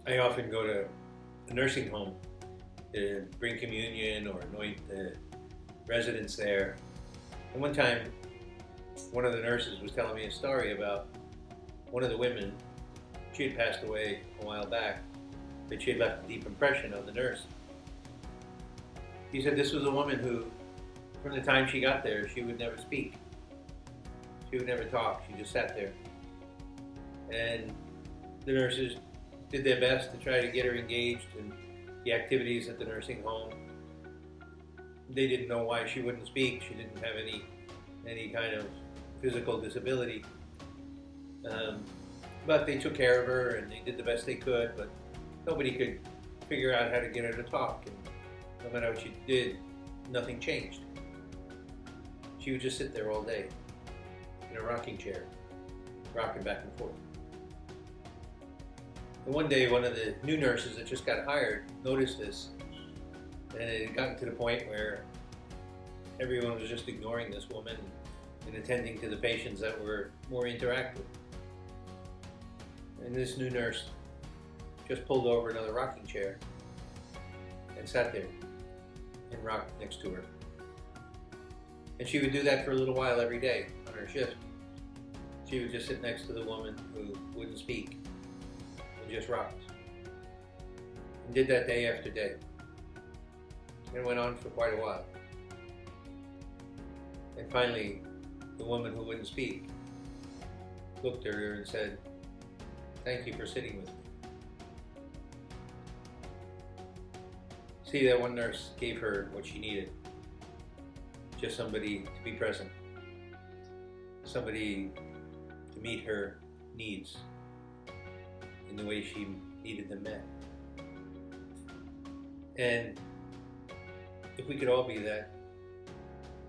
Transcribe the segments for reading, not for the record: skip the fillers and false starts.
I often go to a nursing home to bring communion or anoint the residents there. And one time, one of the nurses was telling me a story about one of the women. She had passed away a while back, but she had left a deep impression on the nurse. He said this was a woman who, from the time she got there, she would never speak. She would never talk. She just sat there. And the nurses did their best to try to get her engaged in the activities at the nursing home. They didn't know why she wouldn't speak. She didn't have any kind of physical disability. But they took care of her and they did the best they could, but nobody could figure out how to get her to talk. And no matter what she did, nothing changed. She would just sit there all day in a rocking chair, rocking back and forth. And one day, one of the new nurses that just got hired noticed this, and it had gotten to the point where everyone was just ignoring this woman and attending to the patients that were more interactive. And this new nurse just pulled over another rocking chair and sat there and rocked next to her. And she would do that for a little while every day on her shift. She would just sit next to the woman who wouldn't speak and just rocked. And did that day after day. And it went on for quite a while. And finally, the woman who wouldn't speak looked at her and said, "Thank you for sitting with me." See, that one nurse gave her what she needed. Just somebody to be present. Somebody to meet her needs in the way she needed them met. And if we could all be that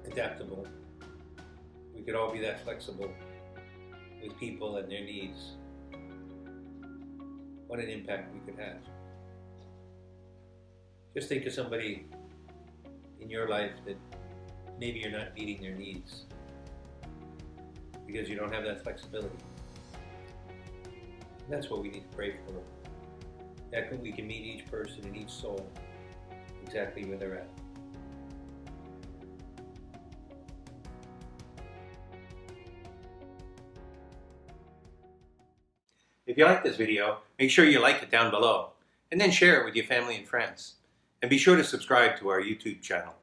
adaptable, we could all be that flexible with people and their needs, what an impact we could have. Just think of somebody in your life that maybe you're not meeting their needs because you don't have that flexibility. And that's what we need to pray for. That we can meet each person and each soul exactly where they're at. If you like this video, make sure you like it down below and then share it with your family and friends. And be sure to subscribe to our YouTube channel.